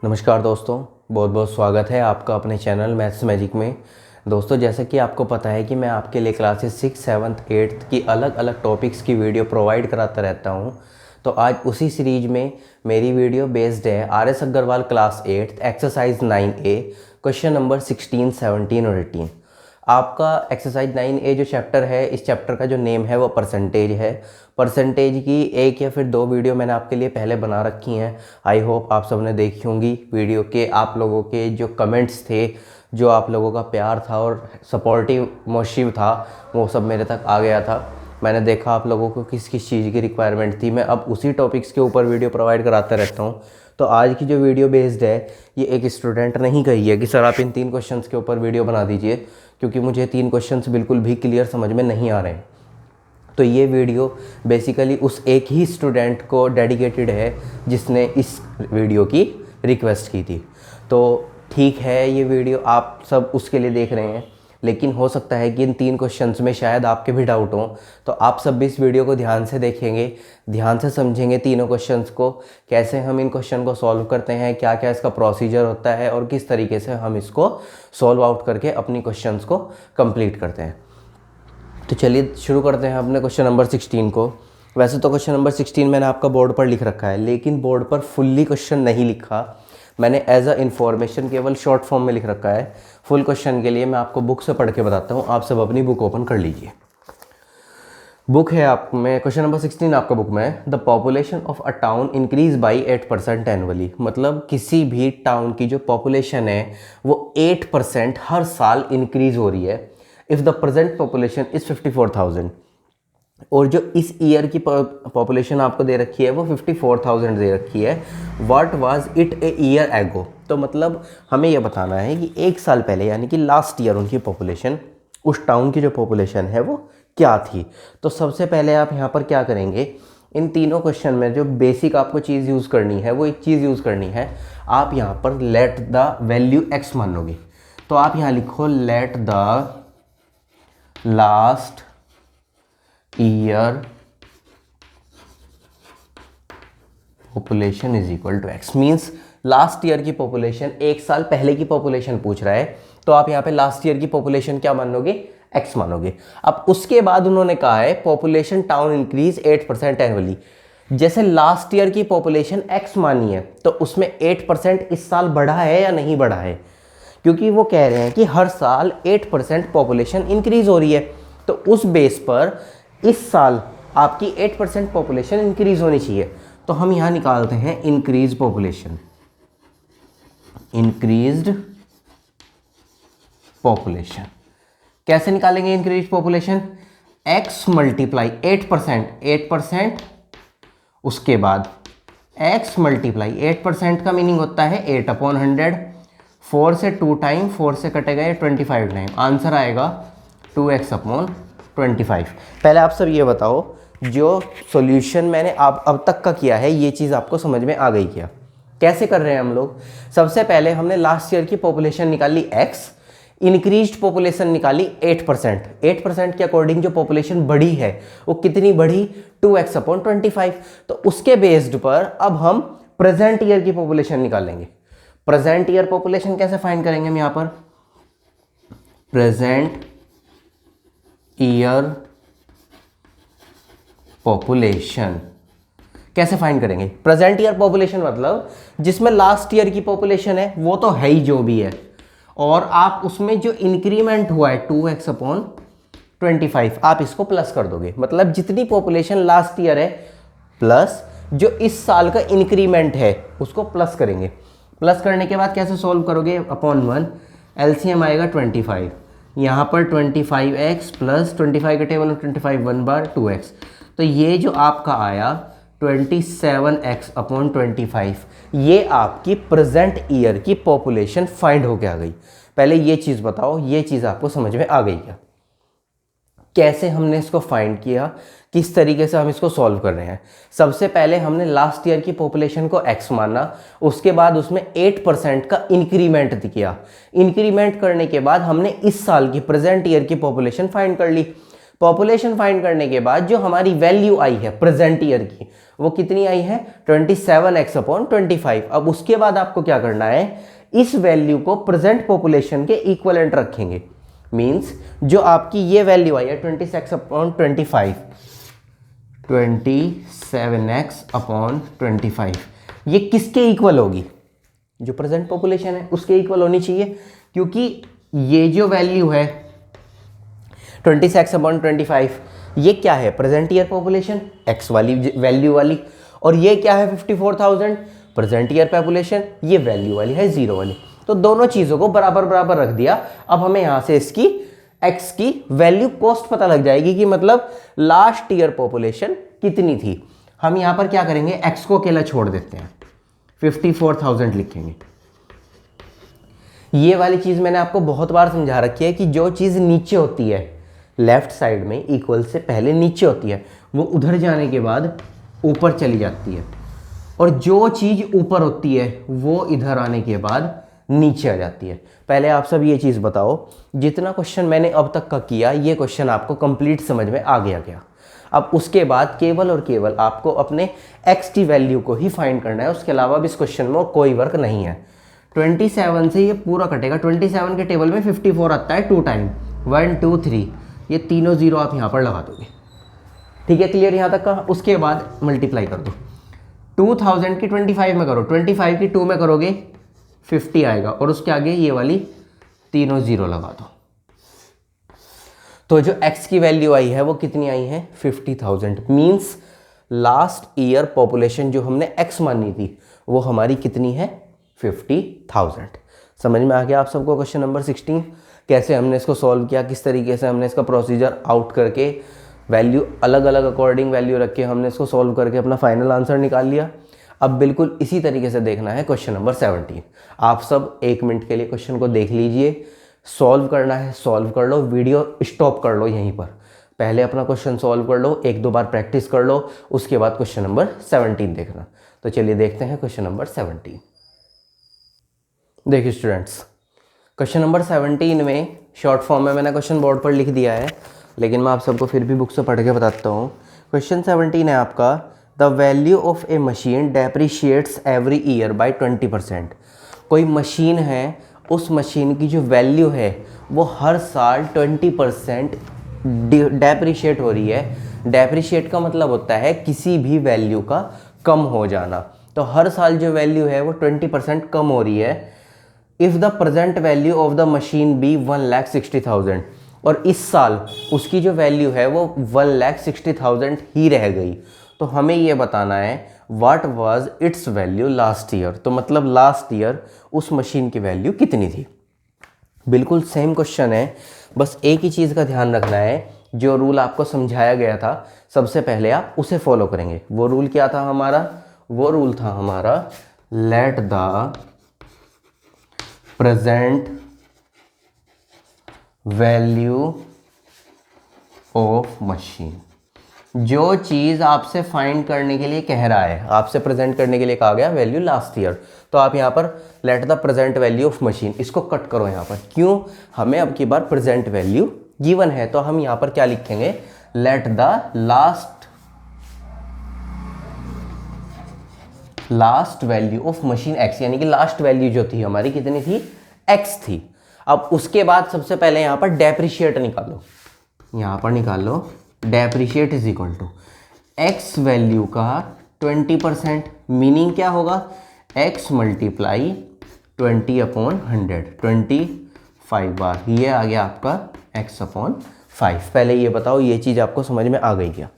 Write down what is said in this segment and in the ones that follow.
नमस्कार दोस्तों, बहुत बहुत स्वागत है आपका अपने चैनल मैथ्स मैजिक में। दोस्तों, जैसा कि आपको पता है कि मैं आपके लिए क्लासेस 6, 7, 8 की अलग अलग टॉपिक्स की वीडियो प्रोवाइड कराता रहता हूं। तो आज उसी सीरीज में मेरी वीडियो बेस्ड है RS Agarwal class 8 exercise 9A question number 16, 17 और 18। आपका एक्सरसाइज 9A जो चैप्टर है, इस चैप्टर का जो नेम है वो परसेंटेज है। परसेंटेज की एक या फिर दो वीडियो मैंने आपके लिए पहले बना रखी हैं। आई होप आप सबने देखी होंगी वीडियो के। आप लोगों के जो कमेंट्स थे, जो आप लोगों का प्यार था और सपोर्टिव मोटिव था, वो सब मेरे तक आ गया था। मैंने देखा आप लोगों को किस किस चीज़ की रिक्वायरमेंट थी। मैं अब उसी टॉपिक्स के ऊपर वीडियो प्रोवाइड कराता रहता हूँ। तो आज की जो वीडियो बेस्ड है, ये एक स्टूडेंट ने ही कही है कि सर आप इन 3 क्वेश्चंस के ऊपर वीडियो बना दीजिए, क्योंकि मुझे 3 क्वेश्चंस बिल्कुल भी क्लियर समझ में नहीं आ रहे हैं। तो ये वीडियो बेसिकली उस एक ही स्टूडेंट को डेडिकेटेड है जिसने इस वीडियो की रिक्वेस्ट की थी। तो ठीक है, ये वीडियो आप सब उसके लिए देख रहे हैं, लेकिन हो सकता है कि इन 3 क्वेश्चंस में शायद आपके भी डाउट हों। तो आप सब भी इस वीडियो को ध्यान से देखेंगे, ध्यान से समझेंगे तीनों क्वेश्चंस को, कैसे हम इन क्वेश्चन को सॉल्व करते हैं, क्या क्या इसका प्रोसीजर होता है और किस तरीके से हम इसको सॉल्व आउट करके अपनी क्वेश्चंस को कंप्लीट करते हैं। तो चलिए शुरू करते हैं अपने क्वेश्चन नंबर 16 को। वैसे तो क्वेश्चन नंबर 16 मैंने आपका बोर्ड पर लिख रखा है, लेकिन बोर्ड पर फुल्ली क्वेश्चन नहीं लिखा मैंने, एज अ इन्फॉर्मेशन केवल शॉर्ट फॉर्म में लिख रखा है। फुल क्वेश्चन के लिए मैं आपको बुक से पढ़ के बताता हूँ। आप सब अपनी बुक ओपन कर लीजिए। बुक है आप में क्वेश्चन नंबर 16 आपका बुक में, the population of a town increase by 8% annually. मतलब किसी भी टाउन की जो पॉपुलेशन है वो 8% हर साल इंक्रीज हो रही है। If the present population is 54,000, और जो इस ईयर की पॉपुलेशन आपको दे रखी है वो 54,000 दे रखी है। What was it a year ago. तो मतलब हमें यह बताना है कि एक साल पहले, यानी कि लास्ट ईयर, उनकी पॉपुलेशन, उस टाउन की जो पॉपुलेशन है वो क्या थी। तो सबसे पहले आप यहाँ पर क्या करेंगे, इन तीनों क्वेश्चन में जो बेसिक आपको चीज़ यूज़ करनी है वो एक चीज़ यूज़ करनी है। आप यहाँ पर लेट द वैल्यू एक्स मानोगे। तो आप यहाँ लिखो let the last year population is equal to X. Means last year की पॉपुलेशन, एक साल पहले की पॉपुलेशन पूछ रहा है, तो आप यहाँ पे लास्ट ईयर की पॉपुलेशन क्या मानोगे, एक्स मानोगे। अब उसके बाद उन्होंने कहा है पॉपुलेशन टाउन इंक्रीज 8% एनुअली। जैसे लास्ट ईयर की पॉपुलेशन एक्स मानी है, तो उसमें 8% इस साल बढ़ा है या नहीं बढ़ा है, क्योंकि वो कह रहे हैं कि हर साल 8% पॉपुलेशन इंक्रीज हो रही है। तो उस बेस पर इस साल आपकी 8% पॉपुलेशन इंक्रीज होनी चाहिए। तो हम यहां निकालते हैं इंक्रीज पॉपुलेशन, इंक्रीज्ड पॉपुलेशन। कैसे निकालेंगे इंक्रीज पॉपुलेशन, x मल्टीप्लाई 8%, उसके बाद x मल्टीप्लाई 8% का मीनिंग होता है 8/100। 4 से 2 टाइम, 4 से कटेगा ये 25 टाइम, आंसर आएगा 2x/25। पहले आप सब ये बताओ, जो सॉल्यूशन मैंने अब तक का किया है, ये चीज़ आपको समझ में आ गई क्या। कैसे कर रहे हैं हम लोग, सबसे पहले हमने लास्ट ईयर की पॉपुलेशन निकाली x, इंक्रीज्ड पॉपुलेशन निकाली 8%। 8% के अकॉर्डिंग जो पॉपुलेशन बढ़ी है वो कितनी बढ़ी, 2x/25। तो उसके बेस्ड पर अब हम प्रेजेंट ईयर की पॉपुलेशन निकालेंगे। प्रेजेंट ईयर पॉपुलेशन कैसे फाइंड करेंगे हम यहाँ पर, प्रेजेंट ईयर पॉपुलेशन कैसे फाइंड करेंगे। प्रेजेंट ईयर पॉपुलेशन मतलब जिसमें लास्ट ईयर की पॉपुलेशन है वो तो है ही जो भी है, और आप उसमें जो इंक्रीमेंट हुआ है 2x/25 आप इसको प्लस कर दोगे। मतलब जितनी पॉपुलेशन लास्ट ईयर है प्लस जो इस साल का इंक्रीमेंट है उसको प्लस करेंगे। प्लस करने के बाद कैसे सॉल्व करोगे, अपॉन 1, एलसीएम आएगा 25। यहाँ पर 25x प्लस 25 का टेबल में 25 1 बार 2x, तो ये जो आपका आया 27x/25, ये आपकी प्रेजेंट ईयर की पॉपुलेशन फाइंड होके आ गई। पहले ये चीज़ बताओ, ये चीज़ आपको समझ में आ गई क्या, कैसे हमने इसको फाइंड किया, किस तरीके से हम इसको सॉल्व कर रहे हैं। सबसे पहले हमने लास्ट ईयर की पॉपुलेशन को x माना, उसके बाद उसमें 8% का इंक्रीमेंट किया। इंक्रीमेंट करने के बाद हमने इस साल की प्रेजेंट ईयर की पॉपुलेशन फाइंड कर ली। पॉपुलेशन फाइंड करने के बाद जो हमारी वैल्यू आई है प्रेजेंट ईयर की, वो कितनी आई है 27x/25। अब उसके बाद आपको क्या करना है, इस वैल्यू को प्रेजेंट पॉपुलेशन के इक्विवेलेंट रखेंगे। मींस जो आपकी ये वैल्यू आई है 27x/25, 27x/25 ये किसके इक्वल होगी, जो प्रेजेंट पॉपुलेशन है उसके इक्वल होनी चाहिए, क्योंकि ये जो वैल्यू है 26x/25 ये क्या है, प्रेजेंट ईयर पॉपुलेशन x वाली वैल्यू वाली, और ये क्या है 54,000 प्रेजेंट ईयर पॉपुलेशन, ये वैल्यू वाली है 0 वाली। तो दोनों चीज़ों को बराबर बराबर रख दिया। अब हमें यहाँ से इसकी x की वैल्यू कॉस्ट पता लग जाएगी कि मतलब लास्ट ईयर पॉपुलेशन कितनी थी। हम यहाँ पर क्या करेंगे, x को अकेला छोड़ देते हैं, 54,000 लिखेंगे। ये वाली चीज़ मैंने आपको बहुत बार समझा रखी है कि जो चीज़ नीचे होती है लेफ्ट साइड में इक्वल से पहले नीचे होती है, वो उधर जाने के बाद ऊपर चली जाती है, और जो चीज़ ऊपर होती है वो इधर आने के बाद नीचे आ जाती है। पहले आप सब ये चीज़ बताओ, जितना क्वेश्चन मैंने अब तक का किया ये क्वेश्चन आपको कंप्लीट समझ में आ गया क्या? अब उसके बाद केवल और केवल आपको अपने x की वैल्यू को ही फाइंड करना है, उसके अलावा भी इस क्वेश्चन में कोई वर्क नहीं है। 27 से ये पूरा कटेगा, 27 के टेबल में 54 आता है 2 टाइम, 1 2 3, ये तीनों जीरो आप यहाँ पर लगा दोगे। ठीक है, क्लियर यहाँ तक का? उसके बाद मल्टीप्लाई कर दो, 2000 की 25 में करो, 25 की 2 में करोगे 50 आएगा, और उसके आगे ये वाली तीनों जीरो लगा दो। तो जो x की वैल्यू आई है वो कितनी आई है 50,000। मीन्स लास्ट ईयर पॉपुलेशन जो हमने x मानी थी वो हमारी कितनी है 50,000। समझ में आ गया आप सबको क्वेश्चन नंबर 16 कैसे हमने इसको सॉल्व किया, किस तरीके से हमने इसका प्रोसीजर आउट करके वैल्यू अलग अलग अकॉर्डिंग वैल्यू रख के हमने इसको सॉल्व करके अपना फाइनल आंसर निकाल लिया। अब बिल्कुल इसी तरीके से देखना है क्वेश्चन नंबर 17। आप सब 1 मिनट के लिए क्वेश्चन को देख लीजिए, सॉल्व करना है सॉल्व कर लो, वीडियो स्टॉप कर लो यहीं पर, पहले अपना क्वेश्चन सॉल्व कर लो, 1-2 बार प्रैक्टिस कर लो, उसके बाद क्वेश्चन नंबर 17 देखना। तो चलिए देखते हैं क्वेश्चन नंबर 17। देखिए स्टूडेंट्स, क्वेश्चन नंबर 17 में शॉर्ट फॉर्म में मैंने क्वेश्चन बोर्ड पर लिख दिया है, लेकिन मैं आप सबको फिर भी बुक से पढ़ के बताता हूँ। क्वेश्चन 17 है आपका, the value of a machine depreciates every year by 20%। कोई मशीन है, उस मशीन की जो वैल्यू है वो हर साल 20% डेप्रिशिएट हो रही है। डेप्रिशिएट का मतलब होता है किसी भी वैल्यू का कम हो जाना। तो हर साल जो वैल्यू है वो 20% कम हो रही है। If the present value of the machine be 1,60,000, और इस साल उसकी जो वैल्यू है वो 1,60,000 ही रह गई, तो हमें ये बताना है what was it's value last year. तो मतलब लास्ट ईयर उस मशीन की वैल्यू कितनी थी। बिल्कुल सेम क्वेश्चन है, बस एक ही चीज़ का ध्यान रखना है, जो रूल आपको समझाया गया था सबसे पहले आप उसे फॉलो करेंगे। वो रूल क्या था हमारा? वो रूल था हमारा let the present value of machine. जो चीज़ आपसे फाइंड करने के लिए कह रहा है, आपसे प्रेजेंट करने के लिए कहा गया वैल्यू लास्ट ईयर, तो आप यहाँ पर let the present value of machine इसको कट करो यहाँ पर। क्यों? हमें अब की बार प्रेजेंट वैल्यू गिवन है, तो हम यहाँ पर क्या लिखेंगे, late the last value of machine x, यानी कि लास्ट वैल्यू जो थी हमारी कितनी थी, x थी। अब उसके बाद सबसे पहले यहाँ पर डेप्रिशिएट निकालो, यहाँ पर निकाल लो depreciate is equal to x value का 20%, मीनिंग क्या होगा, x मल्टीप्लाई 20/100, 25 बार, ये आ गया आपका x/5। पहले ये बताओ ये चीज़ आपको समझ में आ गई क्या?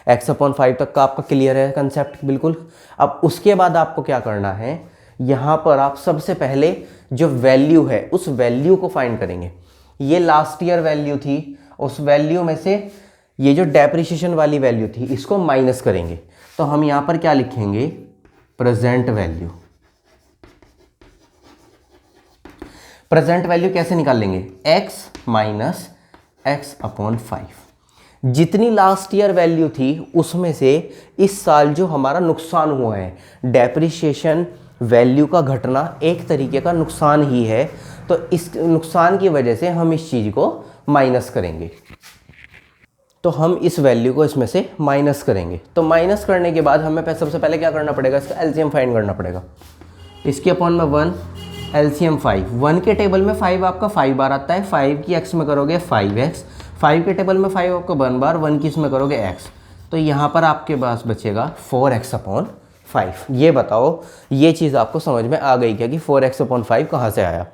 x/5 तक का आपका क्लियर है कंसेप्ट? बिल्कुल। अब उसके बाद आपको क्या करना है, यहाँ पर आप सबसे पहले जो वैल्यू है उस वैल्यू को फाइंड करेंगे। ये लास्ट ईयर वैल्यू थी, उस वैल्यू में से ये जो डेप्रिसिएशन वाली वैल्यू थी इसको माइनस करेंगे। तो हम यहाँ पर क्या लिखेंगे, प्रेजेंट वैल्यू। प्रेजेंट वैल्यू कैसे निकाल लेंगे, x माइनस x/5। जितनी लास्ट ईयर वैल्यू थी उसमें से इस साल जो हमारा नुकसान हुआ है, डेप्रिसिएशन वैल्यू का घटना एक तरीके का नुकसान ही है, तो इस नुकसान की वजह से हम इस चीज़ को माइनस करेंगे। तो हम इस वैल्यू को इसमें से माइनस करेंगे। तो माइनस करने के बाद हमें सबसे पहले क्या करना पड़ेगा, इसका एलसीएम फाइंड करना पड़ेगा। इसके अपॉन में 1, एलसीएम 5। 1 के टेबल में 5 आपका 5 बार आता है, 5 की x में करोगे 5x, 5 के टेबल में 5 आपका 1 बार, 1 की इसमें करोगे x, तो यहाँ पर आपके पास बचेगा 4x/5। ये बताओ ये चीज़ आपको समझ में आ गई क्या कि 4x/5 कहाँ से आया।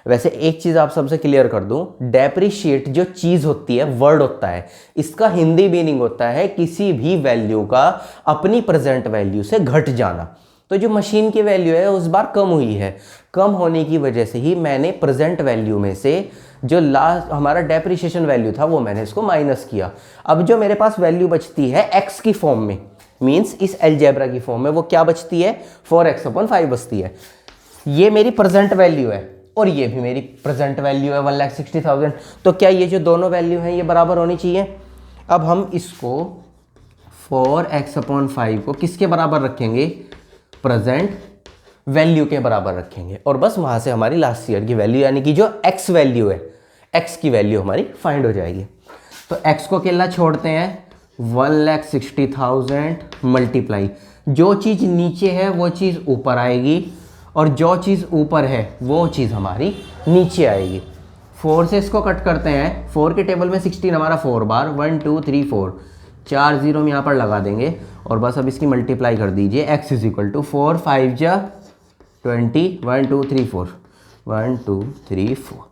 वैसे एक चीज़ आप सबसे क्लियर कर दूं, डेप्रिशिएट जो चीज़ होती है, वर्ड होता है, इसका हिंदी मीनिंग होता है किसी भी वैल्यू का अपनी प्रेजेंट वैल्यू से घट जाना। तो जो मशीन की वैल्यू है उस बार कम हुई है, कम होने की वजह से ही मैंने प्रेजेंट वैल्यू में से जो लास्ट हमारा डेप्रिशिएशन वैल्यू था वो मैंने इसको माइनस किया। अब जो मेरे पास वैल्यू बचती है एक्स की फॉर्म में, मीन्स इस अलजेब्रा की फॉर्म में, वो क्या बचती है, 4x/5 बचती है। ये मेरी प्रेजेंट वैल्यू है और ये भी मेरी प्रेजेंट वैल्यू है 1,60,000। तो क्या ये जो दोनों वैल्यू हैं ये बराबर होनी चाहिए। अब हम इसको 4x/5 को किसके बराबर रखेंगे, प्रेजेंट वैल्यू के बराबर रखेंगे, और बस वहाँ से हमारी लास्ट ईयर की वैल्यू यानी कि जो x वैल्यू है, x की वैल्यू हमारी फाइंड हो जाएगी। तो x को अकेला छोड़ते हैं, 1,60,000 मल्टीप्लाई, जो चीज़ नीचे है वो चीज़ ऊपर आएगी और जो चीज़ ऊपर है वो चीज़ हमारी नीचे आएगी। 4 से इसको कट करते हैं, 4 के टेबल में 16 हमारा 4 बार, 1 2 3 4, 4 जीरो हम यहाँ पर लगा देंगे और बस अब इसकी मल्टीप्लाई कर दीजिए। x = 4 5 जा 20, 1 2 3 4, 1 2 3 4,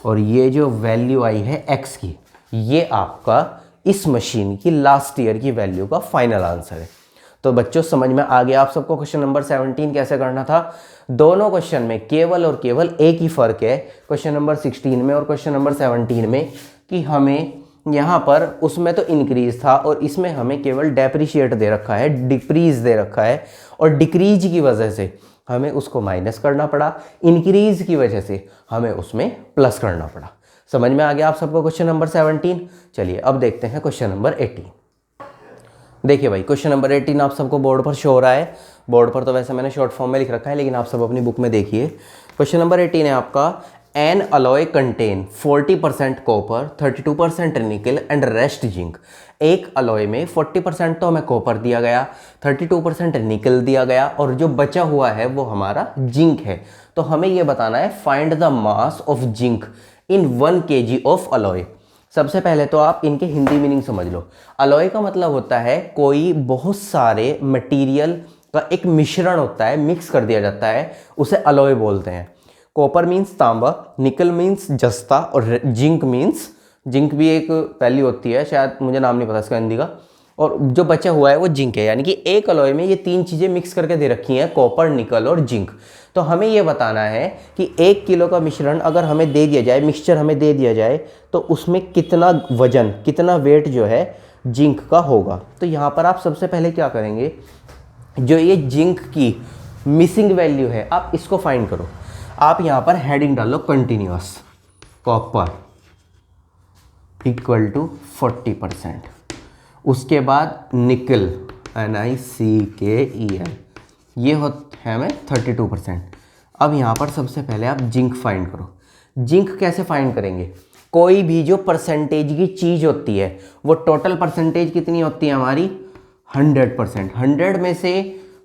और ये जो वैल्यू आई है x की, ये आपका इस मशीन की लास्ट ईयर की वैल्यू का फाइनल आंसर है। तो बच्चों समझ में आ गया आप सबको क्वेश्चन नंबर 17 कैसे करना था। दोनों क्वेश्चन में केवल और केवल एक ही फ़र्क है, क्वेश्चन नंबर 16 में और क्वेश्चन नंबर 17 में, कि हमें यहाँ पर उसमें तो इंक्रीज था और इसमें हमें केवल डेप्रिशिएट दे रखा है, डिक्रीज दे रखा है, और डिक्रीज की वजह से हमें उसको माइनस करना पड़ा, इंक्रीज की वजह से हमें उसमें प्लस करना पड़ा। समझ में आ गया आप सबको क्वेश्चन नंबर 17। चलिए अब देखते हैं क्वेश्चन नंबर 18। देखिए भाई क्वेश्चन नंबर 18 आप सबको बोर्ड पर शो हो रहा है। बोर्ड पर तो वैसे मैंने शॉर्ट फॉर्म में लिख रखा है, लेकिन आप सब अपनी बुक में देखिए। क्वेश्चन नंबर 18 है आपका, एन अलॉय कंटेन 40% कॉपर, 32% निकल एंड रेस्ट जिंक। एक अलॉय में 40% तो हमें कॉपर दिया गया, 32% निकल दिया गया, और जो बचा हुआ है वो हमारा जिंक है। तो हमें ये बताना है find the mass of zinc in 1 kg of alloy. सबसे पहले तो आप इनके हिंदी मीनिंग समझ लो। अलॉय का मतलब होता है कोई बहुत सारे मटेरियल का एक मिश्रण होता है, मिक्स कर दिया जाता है, उसे अलॉय बोलते हैं। कॉपर मीन्स तांबा, निकल मीन्स जस्ता, और जिंक मीन्स, जिंक भी एक वैल्यू होती है, शायद मुझे नाम नहीं पता इसका हिंदी का, और जो बचा हुआ है वो जिंक है। यानी कि एक अलॉय में ये 3 चीज़ें मिक्स करके दे रखी हैं, कॉपर, निकल और जिंक। तो हमें ये बताना है कि 1 किलो का मिश्रण अगर हमें दे दिया जाए, मिक्सचर हमें दे दिया जाए, तो उसमें कितना वजन, कितना वेट जो है जिंक का होगा। तो यहाँ पर आप सबसे पहले क्या करेंगे, जो ये जिंक की मिसिंग वैल्यू है आप इसको फाइंड करो। आप यहाँ पर हेडिंग डालो कंटिन्यूअस, कॉपर = 40%, उसके बाद निकल NiCkel, ये होता है हमें 32%। अब यहाँ पर सबसे पहले आप जिंक फाइंड करो। जिंक कैसे फाइंड करेंगे, कोई भी जो परसेंटेज की चीज़ होती है वो टोटल परसेंटेज कितनी होती है हमारी, 100%। 100 में से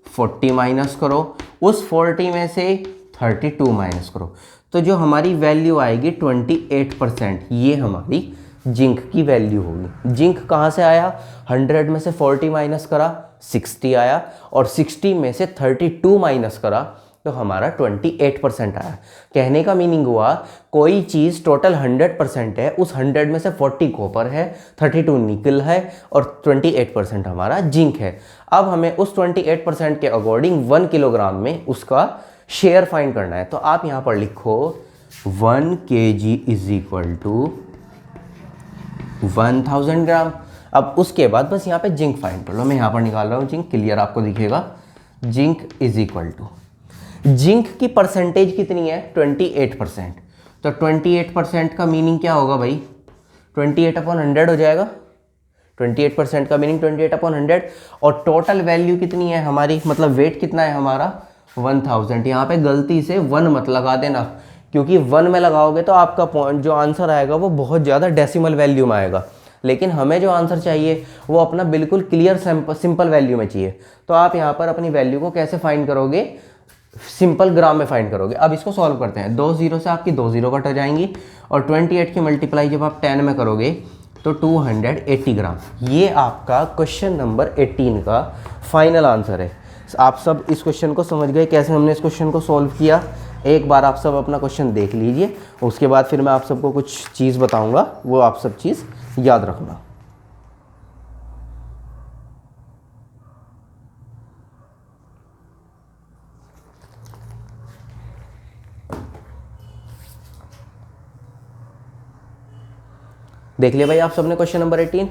40 माइनस करो, उस 40 में से 32 माइनस करो, तो जो हमारी वैल्यू आएगी 28%, ये हमारी जिंक की वैल्यू होगी। जिंक कहाँ से आया, 100 में से 40 माइनस करा 60 आया, और 60 में से 32 माइनस करा तो हमारा 28% आया। कहने का मीनिंग हुआ कोई चीज़ टोटल 100% है, उस 100 में से 40 कॉपर है, 32 निकल है और 28% हमारा जिंक है। अब हमें उस 28% के अकॉर्डिंग 1 किलोग्राम में उसका शेयर फाइंड करना है। तो आप यहाँ पर लिखो 1 kg = 1000 ग्राम। अब उसके बाद बस यहाँ पे जिंक फाइंड कर लो। मैं यहाँ पर निकाल रहा हूँ जिंक, क्लियर आपको दिखेगा। जिंक = जिंक की परसेंटेज कितनी है, 28%। तो 28% का मीनिंग क्या होगा भाई, 28/100 हो जाएगा। 28% का मीनिंग 28/100, और टोटल वैल्यू कितनी है हमारी, मतलब वेट कितना है हमारा, 1000। यहाँ पे गलती से 1 मत लगा देना, क्योंकि 1 में लगाओगे तो आपका पॉइंट जो आंसर आएगा वो बहुत ज़्यादा डेसिमल वैल्यू में आएगा। लेकिन हमें जो आंसर चाहिए वो अपना बिल्कुल क्लियर सिंपल वैल्यू में चाहिए। तो आप यहाँ पर अपनी वैल्यू को कैसे फाइंड करोगे, सिंपल ग्राम में फाइंड करोगे। अब इसको सॉल्व करते हैं। 2 जीरो से आपकी 2 जीरो कट हो जाएंगी और 28 की मल्टीप्लाई जब आप 10 में करोगे तो 280 ग्राम। ये आपका क्वेश्चन नंबर 18 का फाइनल आंसर है। आप सब इस क्वेश्चन को समझ गए कैसे हमने इस क्वेश्चन को सॉल्व किया। एक बार आप सब अपना क्वेश्चन देख लीजिए, उसके बाद फिर मैं आप सबको कुछ चीज़ बताऊंगा, वो आप सब चीज़ याद रखना। देख लिया भाई आप सबने क्वेश्चन नंबर 18।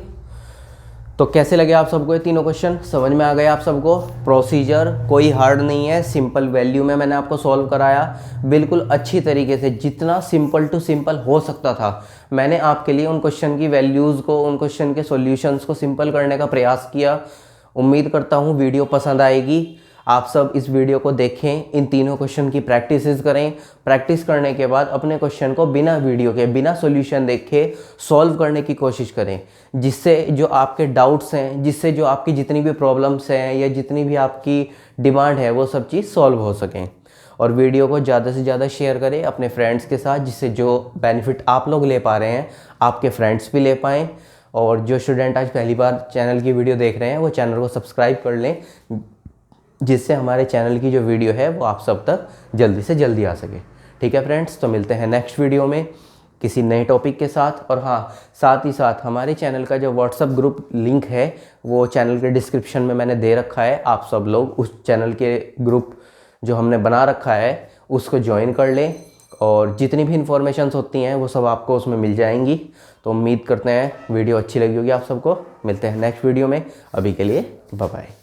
तो कैसे लगे आप सबको ये तीनों क्वेश्चन, समझ में आ गए आप सबको? प्रोसीजर कोई हार्ड नहीं है, सिंपल वैल्यू में मैंने आपको सॉल्व कराया बिल्कुल अच्छी तरीके से, जितना सिंपल टू सिंपल हो सकता था मैंने आपके लिए उन क्वेश्चन की वैल्यूज़ को, उन क्वेश्चन के सॉल्यूशंस को सिंपल करने का प्रयास किया। उम्मीद करता हूँ वीडियो पसंद आएगी। आप सब इस वीडियो को देखें, इन तीनों क्वेश्चन की प्रैक्टिस करें। प्रैक्टिस करने के बाद अपने क्वेश्चन को बिना वीडियो के, बिना सॉल्यूशन देखे सॉल्व करने की कोशिश करें, जिससे जो आपके डाउट्स हैं, जिससे जो आपकी जितनी भी प्रॉब्लम्स हैं या जितनी भी आपकी डिमांड है वो सब चीज़ सॉल्व हो सकें। और वीडियो को ज़्यादा से ज़्यादा शेयर करें अपने फ्रेंड्स के साथ, जिससे जो बेनिफिट आप लोग ले पा रहे हैं आपके फ्रेंड्स भी ले पाएँ। और जो स्टूडेंट आज पहली बार चैनल की वीडियो देख रहे हैं वो चैनल को सब्सक्राइब कर लें, जिससे हमारे चैनल की जो वीडियो है वो आप सब तक जल्दी से जल्दी आ सके। ठीक है फ्रेंड्स, तो मिलते हैं नेक्स्ट वीडियो में किसी नए टॉपिक के साथ। और हाँ, साथ ही साथ हमारे चैनल का जो व्हाट्सअप ग्रुप लिंक है वो चैनल के डिस्क्रिप्शन में मैंने दे रखा है। आप सब लोग उस चैनल के ग्रुप जो हमने बना रखा है उसको ज्वाइन कर लें, और जितनी भी इन्फॉर्मेशंस होती हैं वो सब आपको उसमें मिल जाएंगी। तो उम्मीद करते हैं वीडियो अच्छी लगी होगी आप सबको। मिलते हैं नेक्स्ट वीडियो में, अभी के लिए बाय बाय।